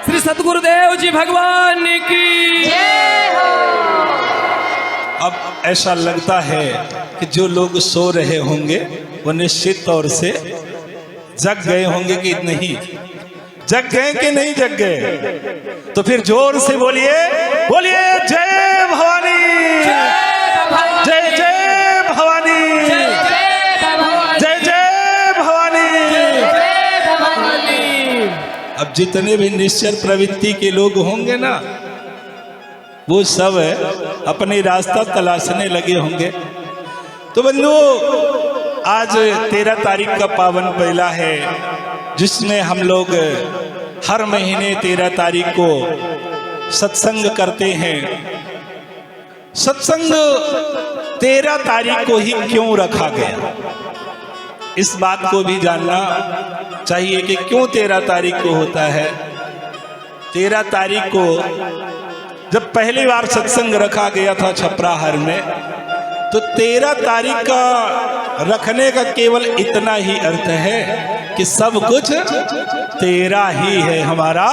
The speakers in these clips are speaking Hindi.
श्री सतगुरुदेव जी भगवान की जय हो। अब ऐसा लगता है कि जो लोग सो रहे होंगे वो निश्चित तौर से जग गए होंगे कि नहीं, जग गए कि नहीं जग गए? तो फिर जोर से बोलिए, बोलिए जय भवानी, जय जय भवानी, जय जय भवानी। अब जितने भी निश्चल प्रवृत्ति के लोग होंगे ना, वो सब अपनी रास्ता तलाशने लगे होंगे। तो बंधुओं, आज 13 तारीख का पावन पहला है, जिसमें हम लोग हर महीने 13 तारीख को सत्संग करते हैं। सत्संग 13 तारीख को ही क्यों रखा गया, इस बात को भी जानना चाहिए कि क्यों 13 तारीख को होता है। 13 तारीख को जब पहली बार सत्संग रखा गया था छपराहर में, तो 13 तारीख का रखने का केवल इतना ही अर्थ है कि सब कुछ तेरा ही है, हमारा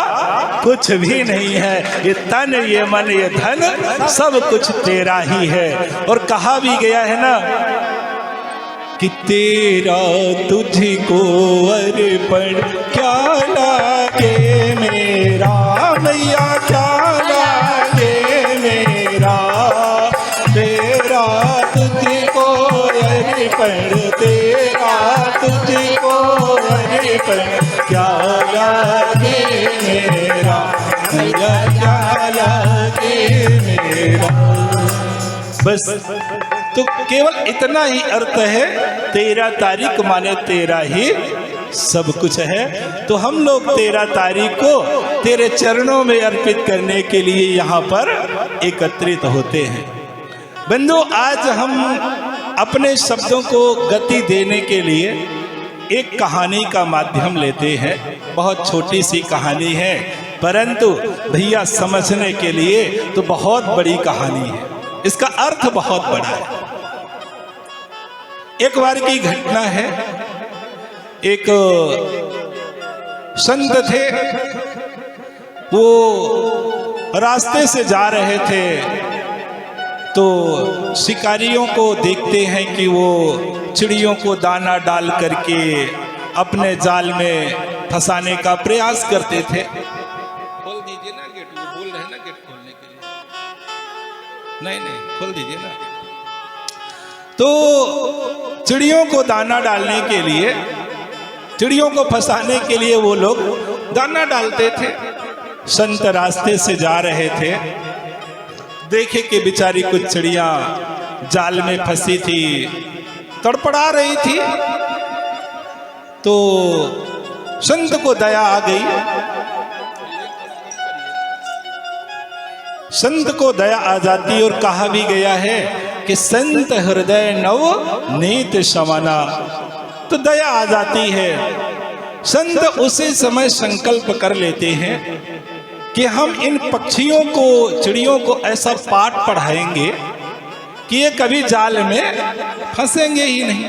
कुछ भी नहीं है। ये तन, ये मन, ये धन सब कुछ तेरा ही है। और कहा भी गया है ना कि तेरा तुझको अर्पण क्या लागे मेरा मैया, क्या लागे मेरा, तेरा तुझको अर्पण, तेरा तुझको अर्पण क्या लागे मेरा मैया, क्या लागे मेरा। बस तो केवल इतना ही अर्थ है। 13 तारीख माने तेरा ही सब कुछ है। तो हम लोग 13 तारीख को तेरे चरणों में अर्पित करने के लिए यहाँ पर एकत्रित होते हैं। बंधु, आज हम अपने शब्दों को गति देने के लिए एक कहानी का माध्यम लेते हैं। बहुत छोटी सी कहानी है, परंतु भैया समझने के लिए तो बहुत बड़ी कहानी है, इसका अर्थ बहुत बड़ा है। एक बार की घटना है, एक संत थे, वो रास्ते से जा रहे थे, तो शिकारियों को देखते हैं कि वो चिड़ियों को दाना डाल करके अपने जाल में फंसाने का प्रयास करते थे। खोल दीजिए ना गेट, वो बोल रहे हैं ना गेट खोलने के लिए। नहीं नहीं, खोल दीजिए ना। तो चिड़ियों को दाना डालने के लिए, चिड़ियों को फंसाने के लिए वो लोग दाना डालते थे। संत रास्ते से जा रहे थे, देखे कि बेचारी कुछ चिड़ियां जाल में फंसी थी, तड़पड़ा रही थी। तो संत को दया आ गई, संत को दया आ जाती। और कहा भी गया है कि संत हृदय नव नीत समाना, तो दया आ जाती है। संत उसी समय संकल्प कर लेते हैं कि हम इन पक्षियों को, चिड़ियों को ऐसा पाठ पढ़ाएंगे कि ये कभी जाल में फंसेंगे ही नहीं।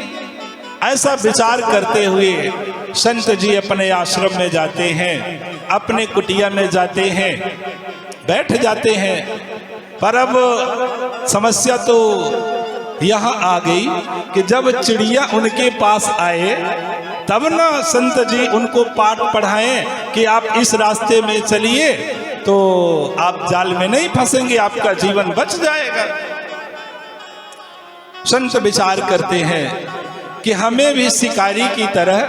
ऐसा विचार करते हुए संत जी अपने आश्रम में जाते हैं, अपने कुटिया में जाते हैं, बैठ जाते हैं। पर अब समस्या तो यहाँ आ गई कि जब चिड़िया उनके पास आए, तब ना संत जी उनको पाठ पढ़ाएं कि आप इस रास्ते में चलिए तो आप जाल में नहीं फंसेंगे, आपका जीवन बच जाएगा। संत विचार करते हैं कि हमें भी शिकारी की तरह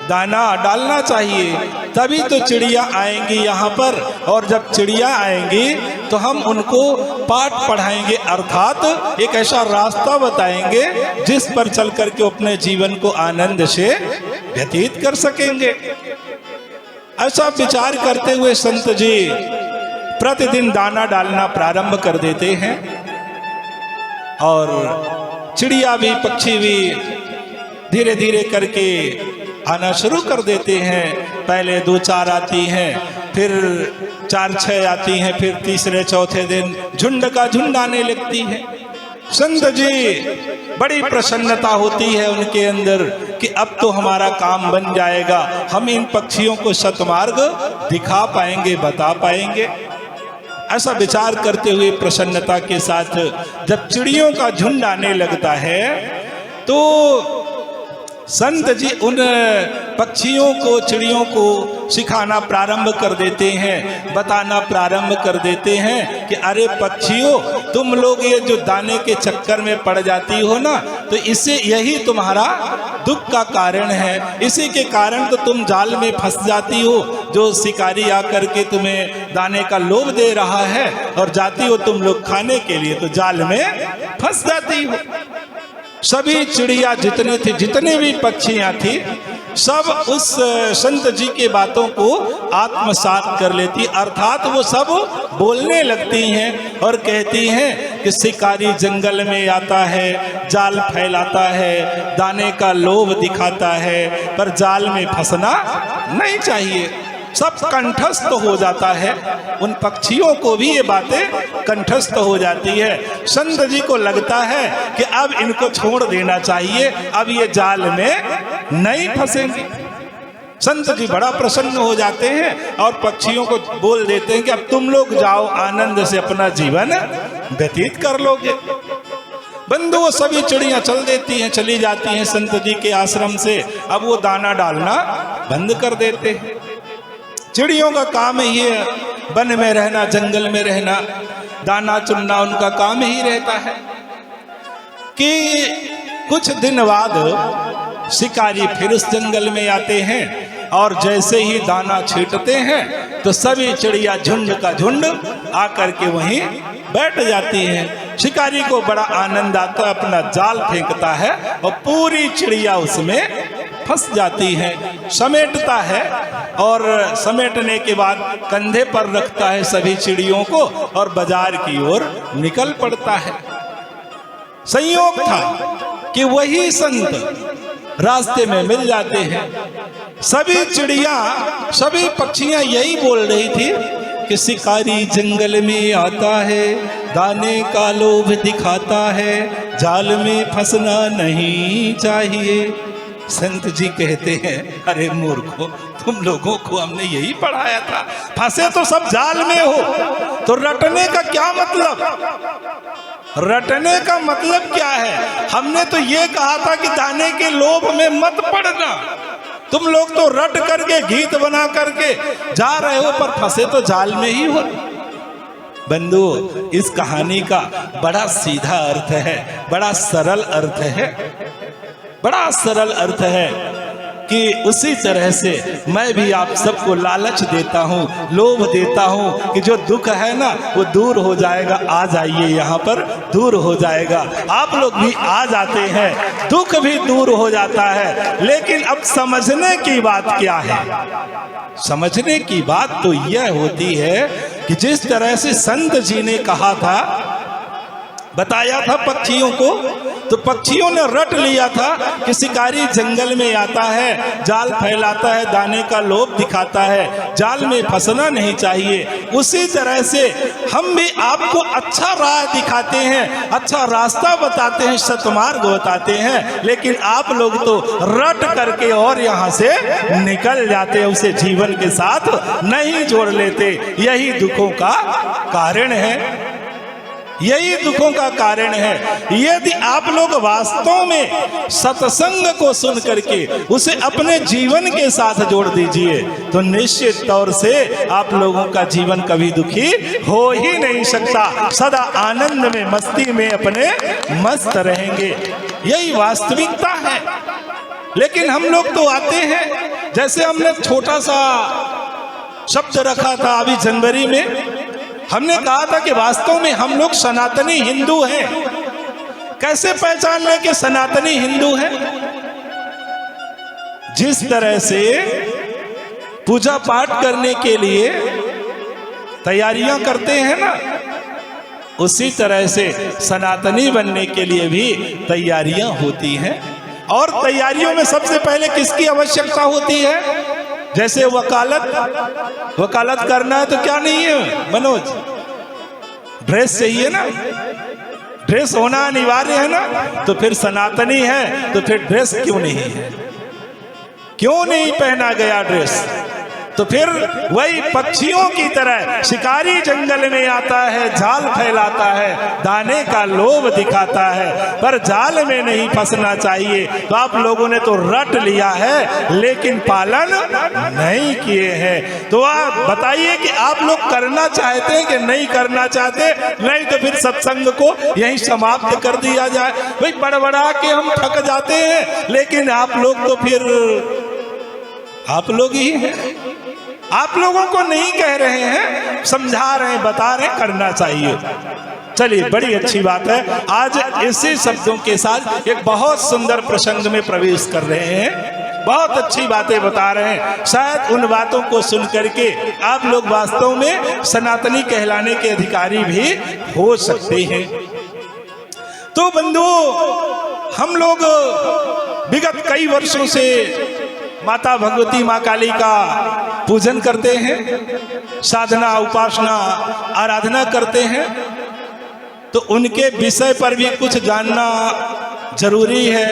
दाना डालना चाहिए, तभी तो चिड़िया आएंगी यहाँ पर। और जब चिड़िया आएंगी तो हम उनको पाठ पढ़ाएंगे, अर्थात एक ऐसा रास्ता बताएंगे जिस पर चल करके अपने जीवन को आनंद से व्यतीत कर सकेंगे। ऐसा विचार करते हुए संत जी प्रतिदिन दाना डालना प्रारंभ कर देते हैं। और चिड़िया भी, पक्षी भी धीरे धीरे करके आना शुरू कर देते हैं। पहले 2-4 आती हैं, फिर 4-6 आती हैं, फिर तीसरे चौथे दिन झुंड का झुंड आने लगती है। संत जी बड़ी प्रसन्नता होती है उनके अंदर कि अब तो हमारा काम बन जाएगा, हम इन पक्षियों को सतमार्ग दिखा पाएंगे, बता पाएंगे। ऐसा विचार करते हुए प्रसन्नता के साथ जब चिड़ियों का झुंड आने लगता है तो संत जी उन पक्षियों को, चिड़ियों को सिखाना प्रारंभ कर देते हैं, बताना प्रारंभ कर देते हैं कि अरे पक्षियों, तुम लोग ये जो दाने के चक्कर में पड़ जाती हो ना, तो इससे यही तुम्हारा दुख का कारण है। इसी के कारण तो तुम जाल में फंस जाती हो, जो शिकारी आकर के तुम्हें दाने का लोभ दे रहा है और जाती हो तुम लोग खाने के लिए, तो जाल में फंस जाती हो। सभी चिड़िया जितने थे, जितने भी पक्षियां थी, सब उस संत जी के बातों को आत्मसात कर लेती, अर्थात वो सब बोलने लगती हैं और कहती हैं कि शिकारी जंगल में आता है, जाल फैलाता है, दाने का लोभ दिखाता है, पर जाल में फंसना नहीं चाहिए। सब कंठस्थ हो जाता है, उन पक्षियों को भी ये बातें कंठस्थ हो जाती है। संत जी को लगता है कि अब इनको छोड़ देना चाहिए, अब ये जाल में नहीं फंसेंगे। संत जी बड़ा प्रसन्न हो जाते हैं और पक्षियों को बोल देते हैं कि अब तुम लोग जाओ, आनंद से अपना जीवन व्यतीत कर लोगे। बंधु वो सभी चिड़ियां चल देती हैं, चली जाती हैं संत जी के आश्रम से। अब वो दाना डालना बंद कर देते हैं। चिड़ियों का काम ही है वन में रहना, जंगल में रहना, दाना चुनना उनका काम ही रहता है। कि कुछ दिन बाद शिकारी फिर उस जंगल में आते हैं और जैसे ही दाना छींटते हैं तो सभी चिड़िया झुंड का झुंड आकर के वहीं बैठ जाती हैं। शिकारी को बड़ा आनंद आता है, अपना जाल फेंकता है और पूरी चिड़िया उसमें फंस जाती है, समेटता है और समेटने के बाद कंधे पर रखता है सभी चिड़ियों को और बाजार की ओर निकल पड़ता है। संयोग था कि वही संत रास्ते में मिल जाते हैं। सभी चिड़िया, सभी पक्षियां यही बोल रही थी कि शिकारी जंगल में आता है, दाने का लोभ दिखाता है, जाल में फंसना नहीं चाहिए। संत जी कहते हैं, अरे मूर्खों, तुम लोगों को हमने यही पढ़ाया था, फंसे तो सब जाल में हो, तो रटने का क्या मतलब? रटने का मतलब क्या है? हमने तो ये कहा था कि दाने के लोभ में मत पड़ना। तुम लोग तो रट करके गीत बना करके जा रहे हो, पर फंसे तो जाल में ही हो। बंधु, इस कहानी का बड़ा सीधा अर्थ है, बड़ा सरल अर्थ है, बड़ा सरल अर्थ है कि उसी तरह से मैं भी आप सबको लालच देता हूँ, लोभ देता हूँ कि जो दुख है ना वो दूर हो जाएगा, आ जाइए यहाँ पर, दूर हो जाएगा। आप लोग भी आ जाते हैं, दुख भी दूर हो जाता है। लेकिन अब समझने की बात क्या है? समझने की बात तो यह होती है कि जिस तरह से संत जी ने कहा था, बताया था पक्षियों को, तो पक्षियों ने रट लिया था कि शिकारी जंगल में आता है, जाल फैलाता है, दाने का लोभ दिखाता है, जाल में फंसना नहीं चाहिए। उसी तरह से हम भी आपको अच्छा राह दिखाते हैं, अच्छा रास्ता बताते हैं, सतमार्ग बताते हैं, लेकिन आप लोग तो रट करके और यहाँ से निकल जाते हैं, उसे जीवन के साथ नहीं जोड़ लेते। यही दुखों का कारण है, यही दुखों का कारण है। यदि आप लोग वास्तव में सत्संग को सुन करके उसे अपने जीवन के साथ जोड़ दीजिए तो निश्चित तौर से आप लोगों का जीवन कभी दुखी हो ही नहीं सकता। सदा आनंद में, मस्ती में अपने मस्त रहेंगे, यही वास्तविकता है। लेकिन हम लोग तो आते हैं, जैसे हमने छोटा सा शब्द रखा था अभी जनवरी में, हमने कहा था कि वास्तव में हम लोग सनातनी हिंदू हैं। कैसे पहचान लें कि सनातनी हिंदू हैं? जिस तरह से पूजा पाठ करने के लिए तैयारियां करते हैं ना, उसी तरह से सनातनी बनने के लिए भी तैयारियां होती हैं। और तैयारियों में सबसे पहले किसकी आवश्यकता होती है? जैसे वकालत करना है तो क्या नहीं है मनोज? ड्रेस चाहिए ना, ड्रेस होना अनिवार्य है ना, तो फिर सनातनी है तो फिर ड्रेस क्यों नहीं है, क्यों नहीं पहना गया ड्रेस? तो फिर वही पक्षियों की तरह शिकारी जंगल में आता है, जाल फैलाता है, दाने का लोभ दिखाता है, पर जाल में नहीं फंसना चाहिए। तो आप लोगों ने तो रट लिया है लेकिन पालन नहीं किए हैं। तो आप बताइए कि आप लोग करना चाहते हैं कि नहीं करना चाहते? नहीं तो फिर सत्संग को यहीं समाप्त कर दिया जाए। भाई बड़बड़ा के हम थक जाते हैं, लेकिन आप लोग तो फिर आप लोग ही हैं। आप लोगों को नहीं कह रहे हैं, समझा रहे हैं, बता रहे हैं करना चाहिए। चलिए, बड़ी अच्छी बात है। आज इसी शब्दों के साथ एक बहुत सुंदर प्रसंग में प्रवेश कर रहे हैं। बहुत अच्छी बातें बता रहे हैं। शायद उन बातों को सुन करके आप लोग वास्तव में सनातनी कहलाने के अधिकारी भी हो सकते हैं। तो बंधुओं, हम लोग विगत कई वर्षों से माता भगवती माँ काली का पूजन करते हैं, साधना उपासना आराधना करते हैं। तो उनके विषय पर भी कुछ जानना जरूरी है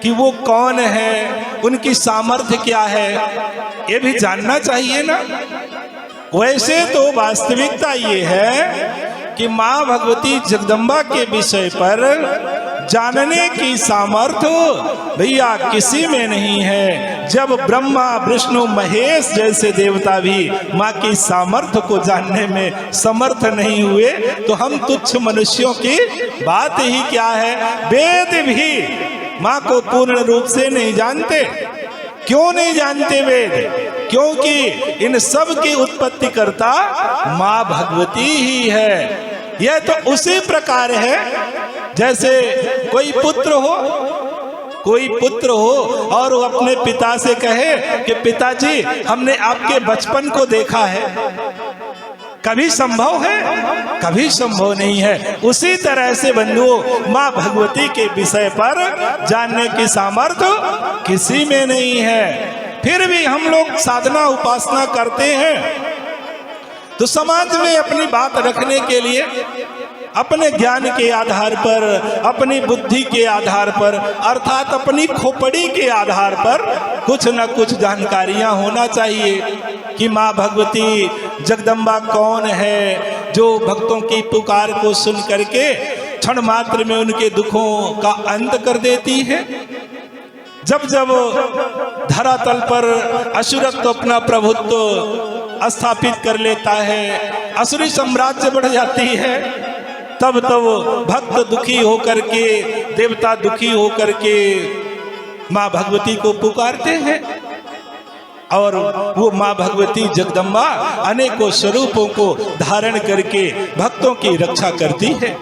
कि वो कौन है, उनकी सामर्थ्य क्या है, ये भी जानना चाहिए ना। वैसे तो वास्तविकता ये है कि माँ भगवती जगदम्बा के विषय पर जानने की सामर्थ्य भैया किसी में नहीं है। जब ब्रह्मा विष्णु महेश जैसे देवता भी माँ की सामर्थ्य को जानने में समर्थ नहीं हुए, तो हम तुच्छ मनुष्यों की बात ही क्या है। वेद भी माँ को पूर्ण रूप से नहीं जानते। क्यों नहीं जानते वेद? क्योंकि इन सब की उत्पत्ति करता माँ भगवती ही है। यह तो उसी प्रकार है जैसे कोई पुत्र हो और वो अपने पिता से कहे कि पिताजी हमने आपके बचपन को देखा है। कभी संभव है? कभी संभव नहीं है। उसी तरह से बंधुओं, माँ भगवती के विषय पर जानने की सामर्थ्य किसी में नहीं है। फिर भी हम लोग साधना उपासना करते हैं तो समाज में अपनी बात रखने के लिए अपने ज्ञान के आधार पर, अपनी बुद्धि के आधार पर, अर्थात अपनी खोपड़ी के आधार पर कुछ न कुछ जानकारियां होना चाहिए कि माँ भगवती जगदम्बा कौन है, जो भक्तों की पुकार को सुन करके क्षण मात्र में उनके दुखों का अंत कर देती है। जब जब धरातल पर असुरत्व अपना प्रभुत्व स्थापित कर लेता है, असुरी साम्राज्य बढ़ जाती है, तब तब भक्त दुखी होकर के, देवता दुखी होकर के माँ भगवती को पुकारते हैं। और वो माँ भगवती जगदम्बा अनेकों स्वरूपों को धारण करके भक्तों की रक्षा करती है।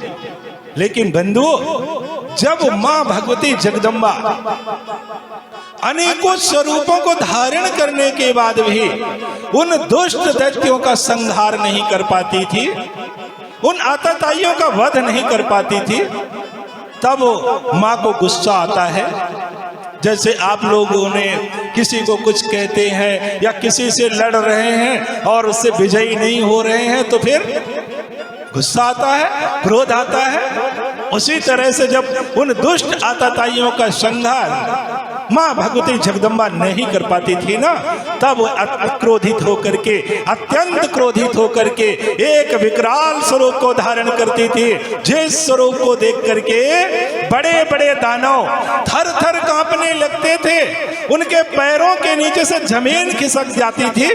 लेकिन बंधुओं, जब माँ भगवती जगदम्बा अनेकों स्वरूपों को धारण करने के बाद भी उन दुष्ट दैत्यों का संहार नहीं कर पाती थी, उन आतताइयों का वध नहीं कर पाती थी, तब माँ को गुस्सा आता है। जैसे आप लोगों ने किसी को कुछ कहते हैं या किसी से लड़ रहे हैं और उससे विजयी नहीं हो रहे हैं, तो फिर गुस्सा आता है, क्रोध आता है। उसी तरह से जब उन दुष्ट आतताइयों का संहार माँ भगवती जगदम्बा नहीं कर पाती थी ना, तब वो क्रोधित होकर के, अत्यंत क्रोधित होकर के एक विकराल स्वरूप को धारण करती थी, जिस स्वरूप को देख करके बड़े बड़े दानव थर थर कांपने लगते थे, उनके पैरों के नीचे से जमीन खिसक जाती थी।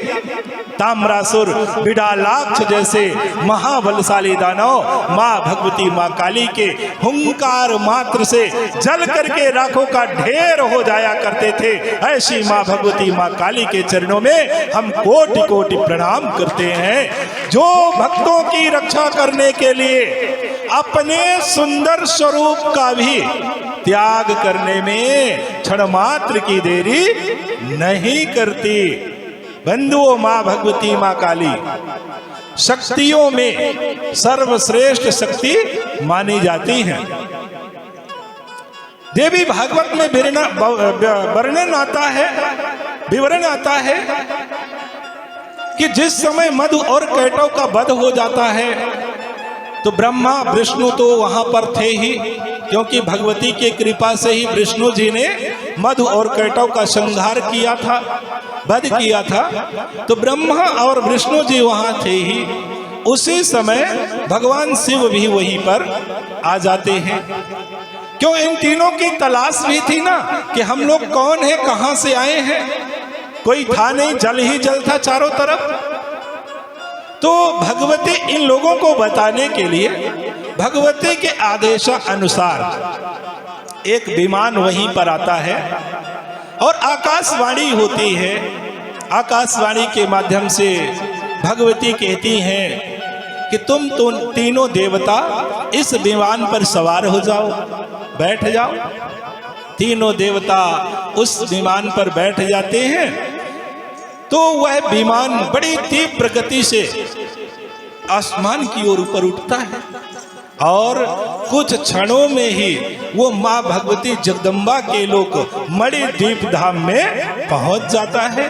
ताम्रासुर, बिडालाक्ष जैसे महाबलशाली दानव माँ भगवती माँ काली के हुंकार मात्र से जल करके राखों का ढेर हो जाया करते थे। ऐसी माँ भगवती माँ काली के चरणों में हम कोटि कोटि प्रणाम करते हैं, जो भक्तों की रक्षा करने के लिए अपने सुंदर स्वरूप का भी त्याग करने में क्षण मात्र की देरी नहीं करती। बंधुओं, माँ भगवती माँ काली शक्तियों में सर्वश्रेष्ठ शक्ति मानी जाती हैं। देवी भागवत में वर्णन आता है, विवरण आता है कि जिस समय मधु और कैटव का वध हो जाता है तो ब्रह्मा विष्णु तो वहां पर थे ही, क्योंकि भगवती की कृपा से ही विष्णु जी ने मधु और कैटव का संहार किया था, वध किया था। तो ब्रह्मा और विष्णु जी वहां थे ही। उसी समय भगवान शिव भी वहीं पर आ जाते हैं। क्यों? इन तीनों की तलाश भी थी ना कि हम लोग कौन है, कहां से आए हैं। कोई था नहीं, जल ही जल था चारों तरफ। तो भगवती इन लोगों को बताने के लिए भगवती के आदेशानुसार एक विमान वहीं पर आता है और आकाशवाणी होती है। आकाशवाणी के माध्यम से भगवती कहती हैं कि तुम तीनों देवता इस विमान पर सवार हो जाओ, बैठ जाओ। तीनों देवता उस विमान पर बैठ जाते हैं। तो वह विमान बड़ी तीव्र गति से आसमान की ओर ऊपर उठता है और कुछ क्षणों में ही वो माँ भगवती जगदम्बा के लोक मणिद्वीप धाम में पहुंच जाता है।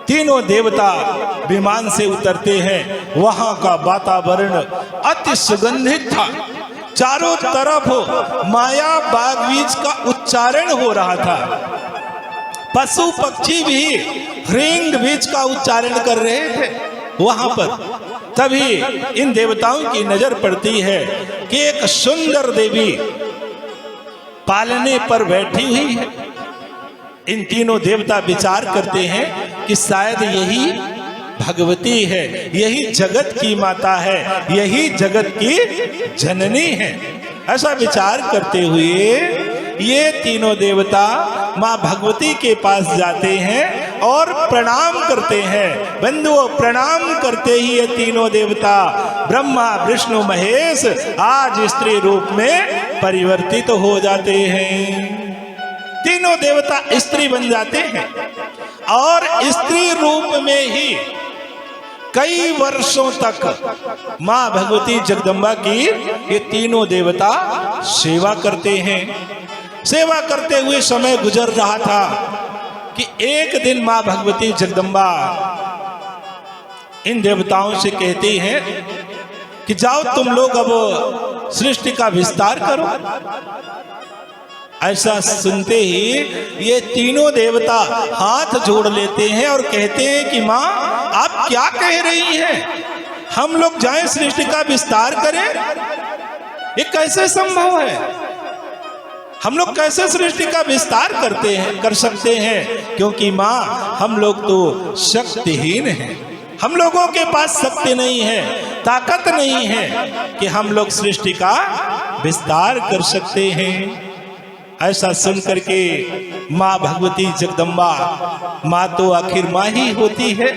तीनों देवता विमान से उतरते हैं। वहां का वातावरण अति सुगंधित था। चारों तरफ माया बागवीज का उच्चारण हो रहा था। पशु पक्षी भी ह्रींग बीज का उच्चारण कर रहे थे वहां पर। तभी इन देवताओं की नजर पड़ती है कि एक सुंदर देवी पालने पर बैठी हुई है। इन तीनों देवता विचार करते हैं कि शायद यही भगवती है, यही जगत की माता है, यही जगत की जननी है। ऐसा विचार करते हुए ये तीनों देवता माँ भगवती के पास जाते हैं और प्रणाम करते हैं। बंधुओं, प्रणाम करते ही ये तीनों देवता ब्रह्मा विष्णु महेश आज स्त्री रूप में परिवर्तित हो जाते हैं। तीनों देवता स्त्री बन जाते हैं और स्त्री रूप में ही कई वर्षों तक माँ भगवती जगदम्बा की ये तीनों देवता सेवा करते हैं। सेवा करते हुए समय गुजर रहा था कि एक दिन माँ भगवती जगदम्बा इन देवताओं से कहती हैं कि जाओ तुम लोग अब सृष्टि का विस्तार करो। ऐसा सुनते ही ये तीनों देवता हाथ जोड़ लेते हैं और कहते हैं कि माँ आप क्या कह रही हैं? हम लोग जाएं सृष्टि का विस्तार करें? ये कैसे संभव है? हम लोग कैसे सृष्टि का विस्तार कर सकते हैं? क्योंकि माँ हम लोग तो शक्तिहीन हैं। हम लोगों के पास शक्ति नहीं है, ताकत नहीं है कि हम लोग सृष्टि का विस्तार कर सकते हैं। ऐसा सुन करके माँ भगवती जगदम्बा, माँ तो आखिर माँ ही होती है,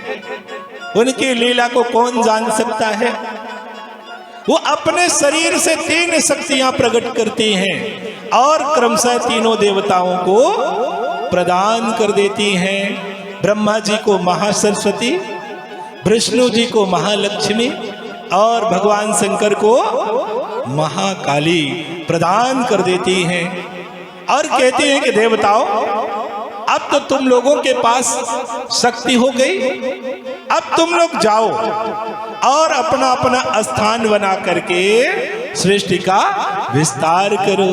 उनकी लीला को कौन जान सकता है। वो अपने शरीर से तीन शक्तियां प्रकट करती हैं और क्रमशः तीनों देवताओं को प्रदान कर देती हैं। ब्रह्मा जी को महासरस्वती, विष्णु जी को महालक्ष्मी और भगवान शंकर को महाकाली प्रदान कर देती हैं और कहती हैं कि देवताओं अब तो तुम लोगों के पास शक्ति हो गई, अब तुम लोग जाओ और अपना अपना स्थान बना करके सृष्टि का विस्तार करो।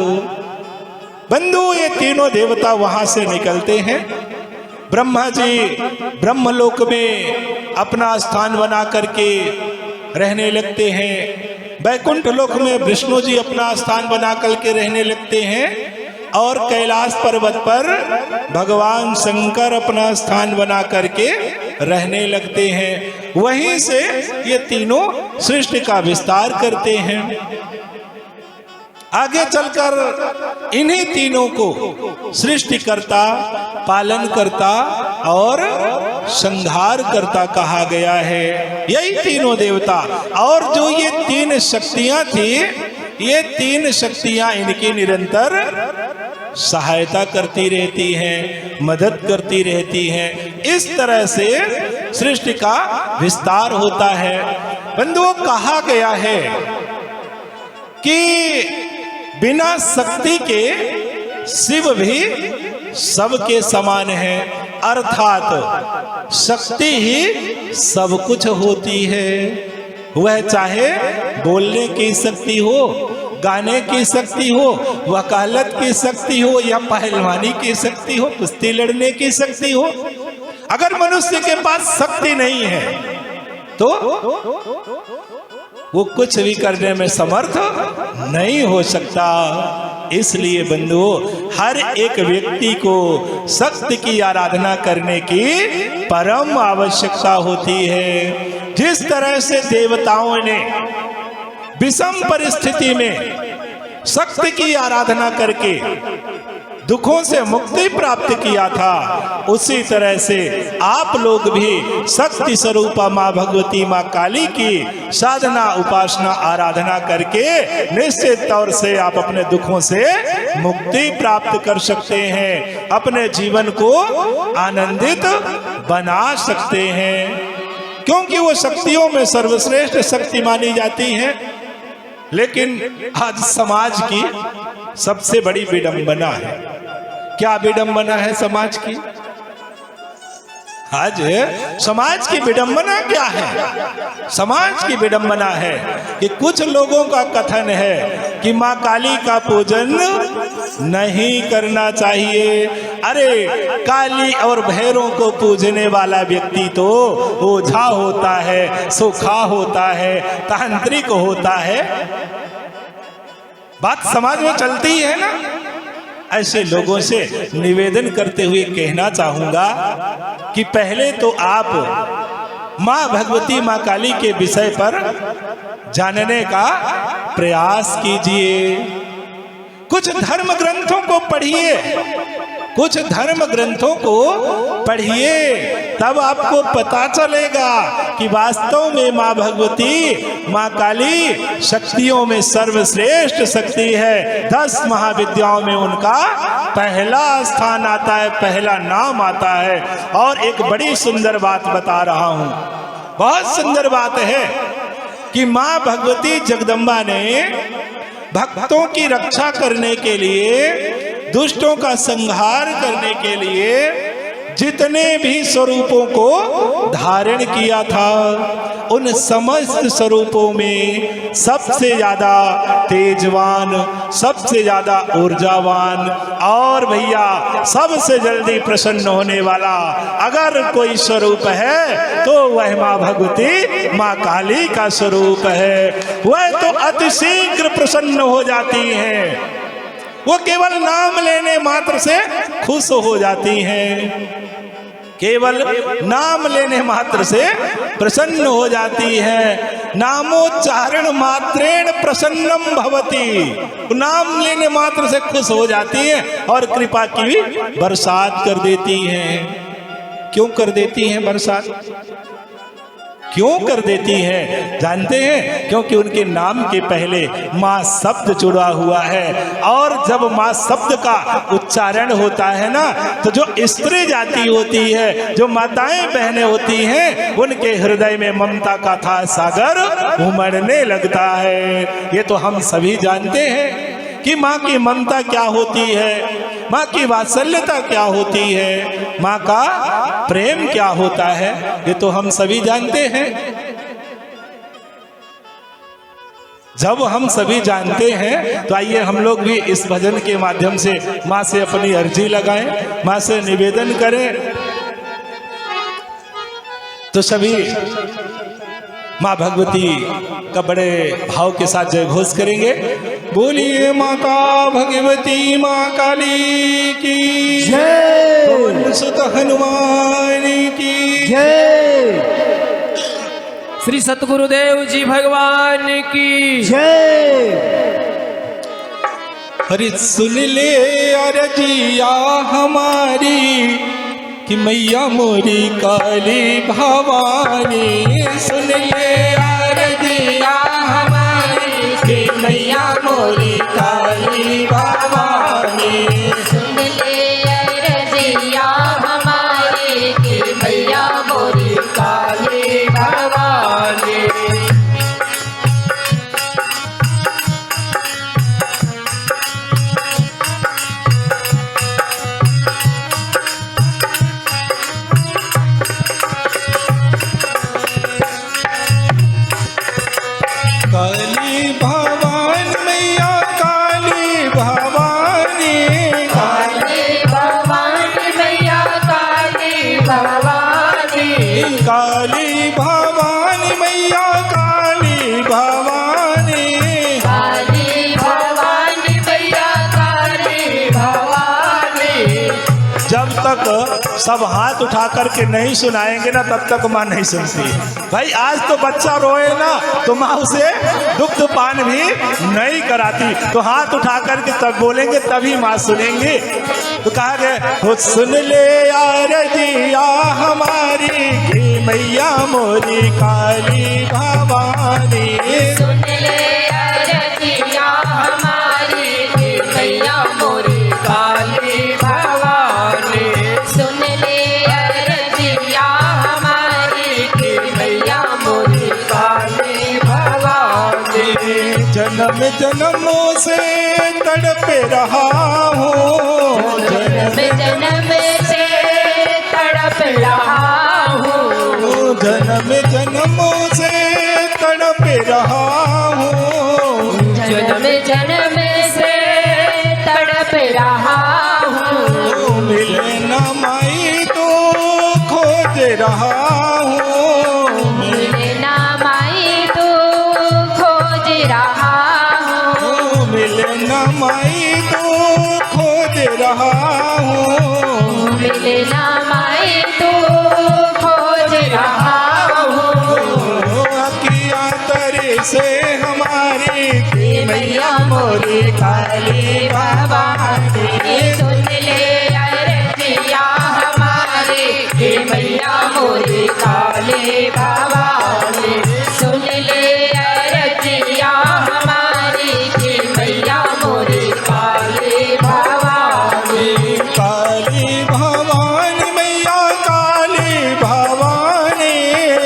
बंधु, ये तीनों देवता वहां से निकलते हैं। ब्रह्मा जी ब्रह्मलोक में अपना स्थान बना करके रहने लगते हैं। वैकुंठ लोक में विष्णु जी अपना स्थान बना करके रहने लगते हैं और कैलाश पर्वत पर भगवान शंकर अपना स्थान बना करके रहने लगते हैं। वहीं से ये तीनों सृष्टि का विस्तार करते हैं। आगे चलकर इन्हीं तीनों को सृष्टिकर्ता, पालनकर्ता और संहारकर्ता कहा गया है। यही तीनों देवता और जो ये तीन शक्तियां थी, ये तीन शक्तियां इनकी निरंतर सहायता करती रहती हैं, मदद करती रहती हैं। इस तरह से सृष्टि का विस्तार होता है। बंधुओं, कहा गया है कि बिना शक्ति के शिव भी सबके समान है, अर्थात शक्ति ही सब कुछ होती है। वह चाहे बोलने की शक्ति हो, गाने की शक्ति हो, वकालत की शक्ति हो, या पहलवानी की शक्ति हो, कुश्ती लड़ने की शक्ति हो। अगर मनुष्य के पास शक्ति नहीं है तो वो कुछ भी करने में समर्थ नहीं हो सकता। इसलिए बंधुओं, हर एक व्यक्ति को शक्ति की आराधना करने की परम आवश्यकता होती है। जिस तरह से देवताओं ने विषम परिस्थिति में शक्ति की आराधना करके दुखों से मुक्ति प्राप्त किया था, उसी तरह से आप लोग भी शक्ति स्वरूपा माँ भगवती माँ काली की साधना उपासना आराधना करके निश्चित तौर से आप अपने दुखों से मुक्ति प्राप्त कर सकते हैं, अपने जीवन को आनंदित बना सकते हैं, क्योंकि वो शक्तियों में सर्वश्रेष्ठ शक्ति मानी जाती है। लेकिन आज समाज की सबसे बड़ी विडंबना है। क्या विडंबना है समाज की? आज समाज की विडंबना क्या है? समाज की विडंबना है कि कुछ लोगों का कथन है कि माँ काली का पूजन नहीं करना चाहिए। अरे, काली और भैरों को पूजने वाला व्यक्ति तो ओझा होता है, सुखा होता है, तांत्रिक होता है। बात समाज में चलती है ना। ऐसे लोगों से निवेदन करते हुए कहना चाहूंगा कि पहले तो आप माँ भगवती माँ काली के विषय पर जानने का प्रयास कीजिए। कुछ धर्म ग्रंथों को पढ़िए, कुछ धर्म ग्रंथों को पढ़िए, तब आपको पता चलेगा कि वास्तव में माँ भगवती माँ काली शक्तियों में सर्वश्रेष्ठ शक्ति है। 10 महाविद्याओं में उनका पहला स्थान आता है, पहला नाम आता है। और एक बड़ी सुंदर बात बता रहा हूँ, बहुत सुंदर बात है कि माँ भगवती जगदम्बा ने भक्तों की रक्षा करने के लिए, दुष्टों का संहार करने के लिए जितने भी स्वरूपों को धारण किया था, उन समस्त स्वरूपों में सबसे ज्यादा तेजवान, सबसे ज्यादा ऊर्जावान और भैया सबसे जल्दी प्रसन्न होने वाला अगर कोई स्वरूप है तो वह माँ भगवती माँ काली का स्वरूप है। वह तो अतिशीघ्र प्रसन्न हो जाती हैं, वो केवल नाम लेने मात्र से खुश हो जाती हैं, केवल नाम लेने मात्र से प्रसन्न हो जाती है। नामोच्चारण मात्रेण प्रसन्नम भवति, नाम लेने मात्र से खुश हो जाती है और कृपा की बरसात कर देती हैं। क्यों कर देती हैं बरसात? क्यों कर देती है जानते हैं? क्योंकि उनके नाम के पहले माँ शब्द जुड़ा हुआ है, और जब माँ शब्द का उच्चारण होता है ना, तो जो स्त्री जाति होती है, जो माताएं बहनें होती हैं, उनके हृदय में ममता का था सागर उमड़ने लगता है। ये तो हम सभी जानते हैं कि माँ की ममता क्या होती है, माँ की वात्सल्यता क्या होती है, माँ का प्रेम क्या होता है, ये तो हम सभी जानते हैं। जब हम सभी जानते हैं तो आइए हम लोग भी इस भजन के माध्यम से माँ से अपनी अर्जी लगाएं, माँ से निवेदन करें। तो सभी माँ भगवती का बड़े भाव के साथ जय घोष करेंगे। बोलिए माता भगवती माँ काली की जय, पवन सुत हनुमान की जय, श्री सतगुरुदेव जी भगवान की जय। हरि सुन ले अरजिया हमारी कि मैया मोरी काली भवानी, सुन ले अरजिया हमारी कि मैया मोरी काली भवानी, सुन ले अरजिया हमारी कि मैया मोरी काली भवानी। काली भवानी मैया काली भवानी, काली भवानी मैया काली भवानी, काली भवानी मैया काली भवानी। काली भवानी मैया काली भवानी। जब तक सब हाथ उठा करके नहीं सुनाएंगे ना तब तक माँ नहीं सुनती। भाई आज तो बच्चा रोए ना तो माँ उसे दुग्ध पान भी नहीं कराती, तो हाथ उठा करके तब बोलेंगे तभी माँ सुनेंगे। तो कहा गया हो सुन ले आरज़िया हमारी की मैया मोरी काली भवानी। सुन ले अरजिया हमारी की मैया मोरी काली भवानी। सुन ले अरजिया हमारी की मैया मोरी काली भवानी। जन्म जन्मों से तड़प रहा हूँ, जन्म जन्म से तड़प रहा हूँ, जन्म जन्मों से तड़प रहा हूँ। जन्म जन्म से तड़प रहा हूँ। मिले न माई तो खोज रहा हूँ, मिले ना माई तो खोज रहा हूँ। मिले न माई तो खोज रहा हूँ। मिले ना माई तो खोज रहा हूँ। अखियाँ तरे से हमारी की मैया मोरी काली भवानी। सुन ले अरजिया हमारी की मैया मोरी काली भवानी। सुन ले अरजिया हमारी की मैया मोरी काली भवानी। काली भवानी मैया काली भवानी,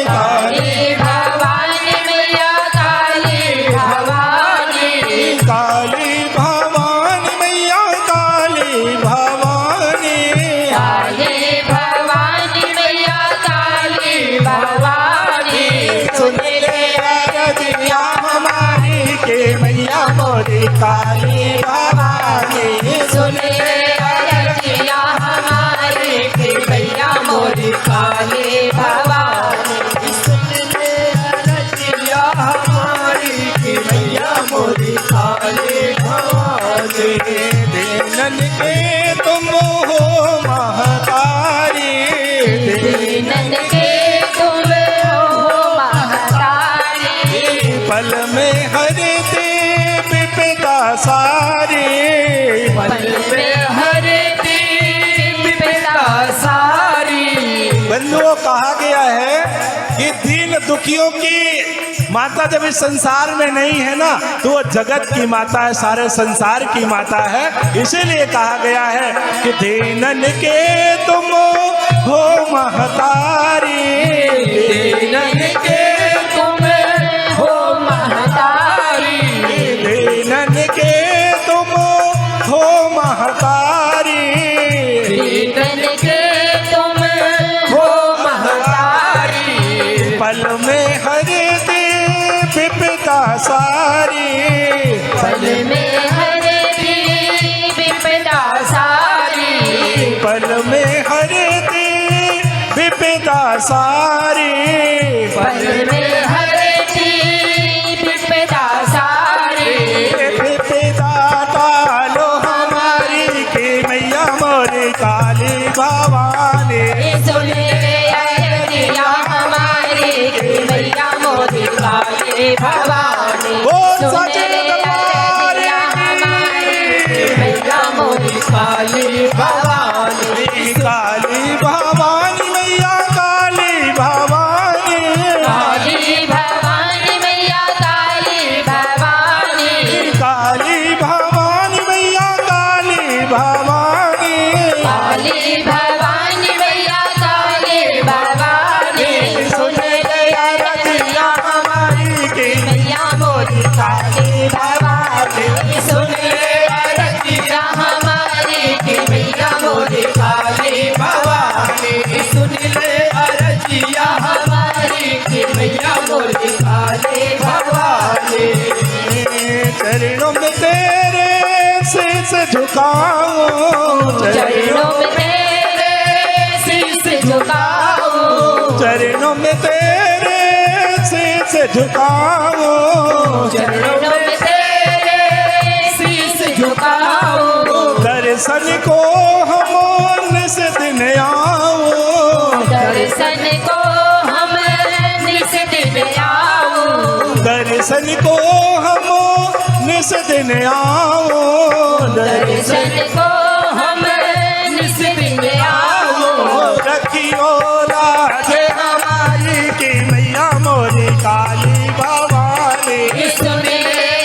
काली भवानी मैया काली भवानी। काली भवानी मैया काली भवानी। काली भवानी मैया काली भवानी। सुन ले अरज़िया हमारी के मैया मोरी काली भवानी। सुन ले अरजिया हमारी की मैया मोरी काली भवानी। सुन ले अरजिया हमारी की मैया मोरी काली भवानी। देनन के तुम हो महतारी, दीनन के तुम हो महतारी। पल में हरते विपदा सारी। पल में हरती विपदा सारी। बंधुओं कहा गया है कि दीन दुखियों की माता जब इस संसार में नहीं है ना तो वो जगत की माता है, सारे संसार की माता है। इसीलिए कहा गया है कि दीनन के तुम हो महतारी। दीनन के तुम हो महतारी। दीनन के तुम हो महतारी। दीनन के तुम हो महतारी। पल में हरते विपदा सारी। पल में हरती विपदा सारी। पल में हरते विपदा सारी। पल में हरती विपदा सारी। विपदा टालो हमारी के मैया मोरी काली भवानी। सुन ले अरजिया हमारी की मैया मोरी काली भवानी। बोल सुन सच्चे ले दरबार अरजिया हमारी की मैया मोरी काली भवानी। काली भवानी मैया काली भवानी। काली भवानी मैया काली भवानी। काली भवानी मैया काली भवानी। काली भवानी मैया काली भवानी। सुन ले अरजिया हमारी के मैया मोरी काली भवानी। सुन ले अरजिया हमारी की मैया मोरी काली भवानी। सुन ले अरजिया हमारी की मैया मोरी काली भवानी। चरणों में तेरे शीश झुकाऊं, चरणों में तेरे शीश झुकाऊं, चरणों में तेरे शीश झुकाऊं, चरणों में तेरे शीश झुकाऊं, दर्शन को हम निस दिन आऊं, दर्शन को हम निस दिन आऊं, दर्शन को हम निस दिन आऊं, दर्शन को हम निस दिन आऊं, रखियो लाज हमारी की मैया मोरी काली भवानी, सुन ले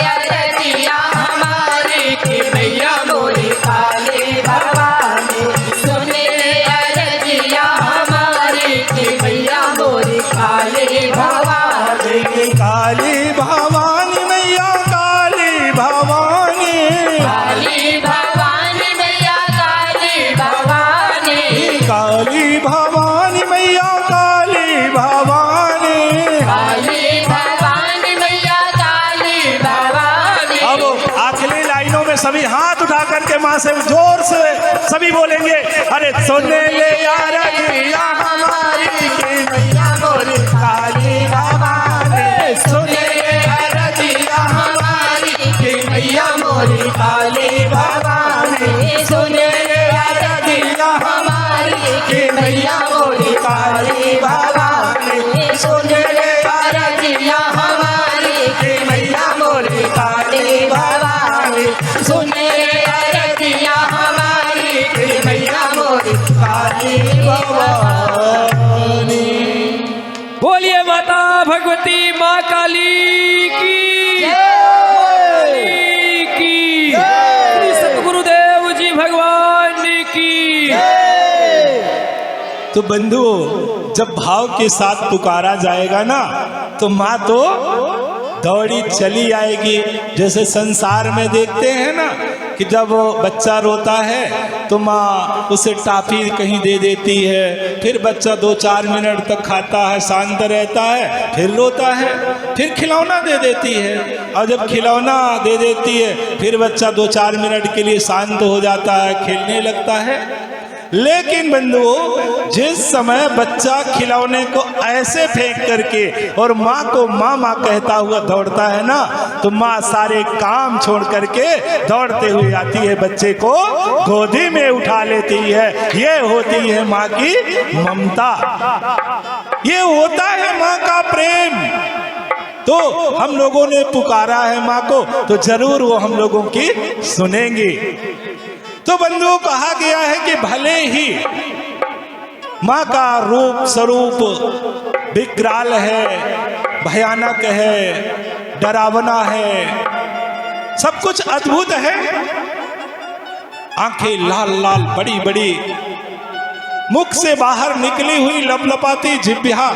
अरजिया हमारी की मैया मोरी काली भवानी, सुन ले अरजिया हमारी की मैया मोरी काली भवानी, काली भवानी मैया काली भवानी, काली भवानी मैया काली भवानी, काली भवानी मैया काली भवानी। काली भवानी मैया काली भवानी। अब आखिरी लाइनों में सभी हाथ उठा करके माँ से जोर से सभी बोलेंगे, अरे सुने ले यार हमारी की मैया मोरी काली भवानी, सुने ले अरजिया हमारी की मैया मोरी काली भवानी, सुन ले अरजिया हमारी की मैया मोरी काली भवानी, सुन ले अरजिया हमारी की मैया मोरी काली भवानी, सुन ले अरजिया हमारी की मैया मोरी काली भवानी। बोलिए माता भगवती माँ काली की की श्री सतगुरुदेव जी भगवान की। तो बंधुओं, जब भाव के साथ पुकारा जाएगा ना तो माँ तो दौड़ी चली आएगी। जैसे संसार में देखते हैं ना कि जब बच्चा रोता है तो माँ उसे टॉफी कहीं दे देती है, फिर बच्चा 2-4 मिनट तक खाता है, शांत रहता है, फिर रोता है, फिर खिलौना दे देती है, और जब खिलौना दे देती है फिर बच्चा 2-4 मिनट के लिए शांत हो जाता है, खेलने लगता है। लेकिन बंधुओं, जिस समय बच्चा खिलौने को ऐसे फेंक करके और माँ को माँ माँ कहता हुआ दौड़ता है ना, तो माँ सारे काम छोड़ करके दौड़ते हुए आती है, बच्चे को गोदी में उठा लेती है। ये होती है माँ की ममता, ये होता है माँ का प्रेम। तो हम लोगों ने पुकारा है माँ को, तो जरूर वो हम लोगों की सुनेंगी। तो बंधुओं, कहा गया है कि भले ही माँ का रूप स्वरूप विकराल है, भयानक है, डरावना है, सब कुछ अद्भुत है, आंखें लाल लाल बड़ी बड़ी, मुख से बाहर निकली हुई लपलपाती जिह्वा,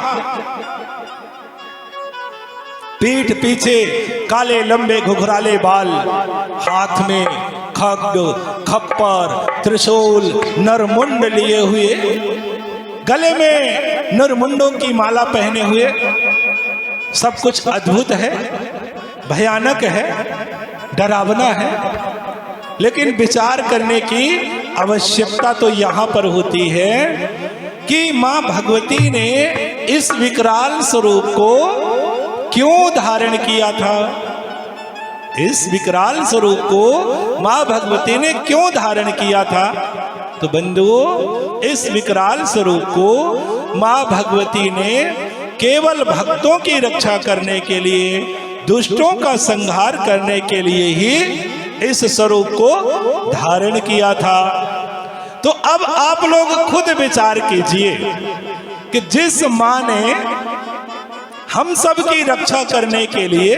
पीठ पीछे काले लंबे घुघराले बाल, हाथ में खड्ग खप्पर त्रिशूल नरमुंड लिए हुए, गले में नरमुंडों की माला पहने हुए, सब कुछ अद्भुत है, भयानक है, डरावना है। लेकिन विचार करने की आवश्यकता तो यहाँ पर होती है कि माँ भगवती ने इस विकराल स्वरूप को क्यों धारण किया था। इस विकराल स्वरूप को माँ भगवती ने क्यों धारण किया था। तो बंधुओं, इस विकराल स्वरूप को माँ भगवती ने केवल भक्तों की रक्षा करने के लिए, दुष्टों का संहार करने के लिए ही इस स्वरूप को धारण किया था। तो अब आप लोग खुद विचार कीजिए कि जिस माँ ने हम सब की रक्षा करने के लिए,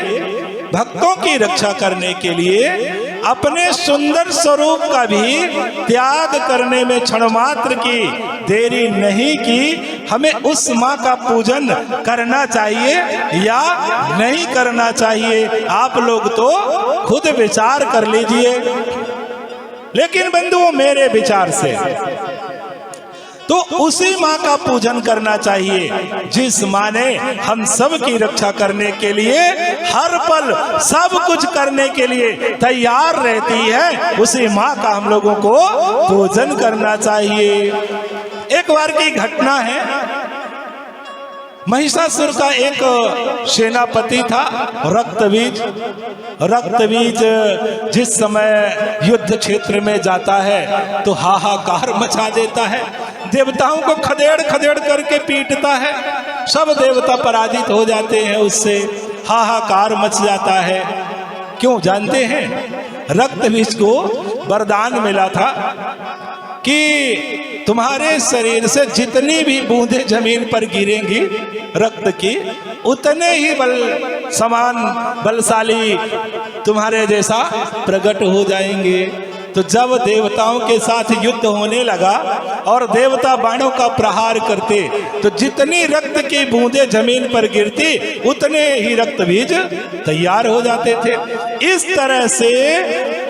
भक्तों की रक्षा करने के लिए अपने सुंदर स्वरूप का भी त्याग करने में क्षण मात्र की देरी नहीं की, हमें उस माँ का पूजन करना चाहिए या नहीं करना चाहिए। आप लोग तो खुद विचार कर लीजिए। लेकिन बंधुओं, मेरे विचार से तो उसी माँ का पूजन करना चाहिए जिस माँ ने हम सब की रक्षा करने के लिए हर पल सब कुछ करने के लिए तैयार रहती है। उसी माँ का हम लोगों को पूजन करना चाहिए। एक बार की घटना है, महिषासुर का एक सेनापति था रक्तबीज। रक्तबीज जिस समय युद्ध क्षेत्र में जाता है तो हाहाकार मचा देता है, देवताओं को खदेड़ खदेड़ करके पीटता है, सब देवता पराजित हो जाते हैं, उससे हाहाकार मच जाता है। क्यों जानते हैं? रक्तबीज को वरदान मिला था कि तुम्हारे शरीर से जितनी भी बूंदें जमीन पर गिरेंगी रक्त की, उतने ही समान बलशाली तुम्हारे जैसा प्रकट हो जाएंगे। तो जब देवताओं के साथ युद्ध होने लगा और देवता बाणों का प्रहार करते तो जितनी रक्त की बूंदें जमीन पर गिरती उतने ही रक्त बीज तैयार हो जाते थे। इस तरह से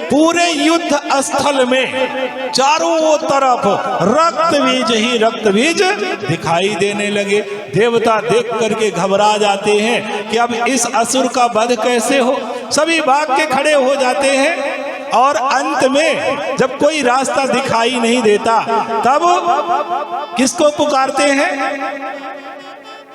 पूरे युद्ध स्थल में चारों तरफ रक्त बीज ही रक्त बीज दिखाई देने लगे। देवता देख करके घबरा जाते हैं कि अब इस असुर का वध कैसे हो। सभी भाग के खड़े हो जाते हैं और अंत में जब कोई रास्ता दिखाई नहीं देता तब किसको पुकारते हैं?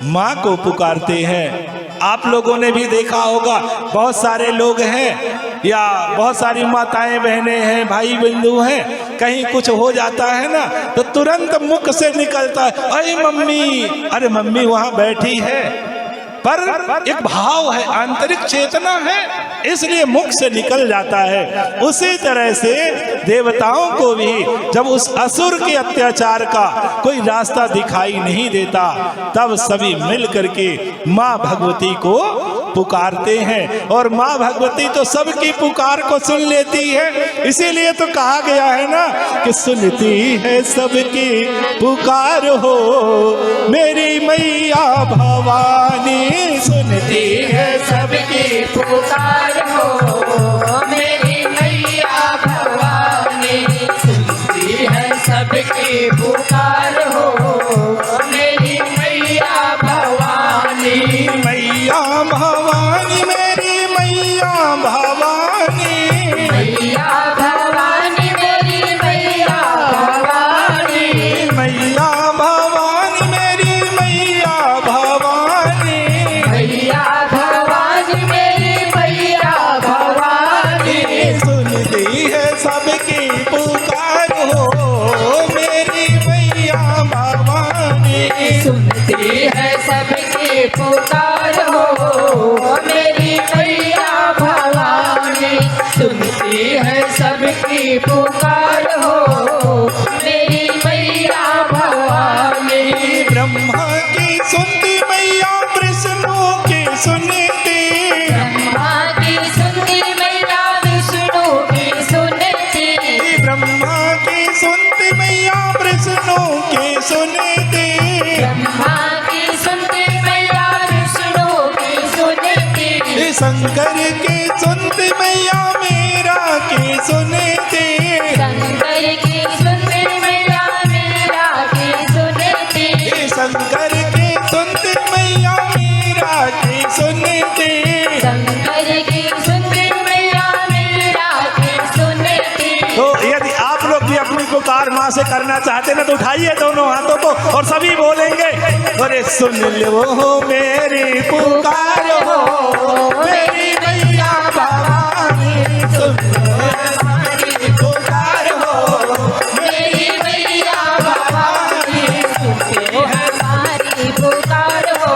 माँ को पुकारते हैं। आप लोगों ने भी देखा होगा, बहुत सारे लोग हैं या बहुत सारी माताएं बहनें हैं, भाई बंधु हैं, कहीं कुछ हो जाता है ना तो तुरंत मुख से निकलता है, अरे मम्मी, अरे मम्मी वहां बैठी है। पर एक भाव है, आंतरिक चेतना है, इसलिए मुख से निकल जाता है। उसी तरह से देवताओं को भी जब उस असुर के अत्याचार का कोई रास्ता दिखाई नहीं देता तब सभी मिल करके माँ भगवती को पुकारते हैं और माँ भगवती तो सबकी पुकार को सुन लेती है। इसीलिए तो कहा गया है ना कि सुनती है सबकी पुकार हो मेरी मैया भवानी, सुनती है सबकी पुकार हो मेरी मैया भवानी, सुनती है सबकी पुकार हो मेरी मैया भवानी, मैया भवानी मेरी मैया भवानी, मैया भवानी मेरी मैया भवानी, मैया भवानी मेरी मैया भवानी, मैया भवानी मेरी मैया भवानी, सुनती है सबकी पुकार हो मेरी मैया भवानी, सुनती है सबकी पुकार हो मेरी मैया भवानी, सुनती है सबकी पुकार हो मेरी मैया भवानी। ब्रह्मा की सुनती मैया विष्णु की सुनती, ब्रह्मा की सुनती मैया विष्णु की सुनती, ब्रह्मा की सुनती मैया विष्णु की सुनती, ब्रह्मा की सुनती मैया विष्णु की सुनती, शंकर की सुनती मैया मीरा की सुनती, शंकर की सुनती मैया मीरा की सुनती, शंकर की सुनती मैया मीरा की सुनती, शंकर की सुनती मैया मीरा की सुनती। तो यदि आप लोग भी अपनी पुकार माँ से करना चाहते ना तो उठाइए दोनों हाथों को और सभी बोलेंगे, अरे सुन लो मेरी पुकार हो मेरी मैया भवानी, सुन लो हमारी पुकार हो मेरी मैया भवानी, सुन लो हमारी पुकार हो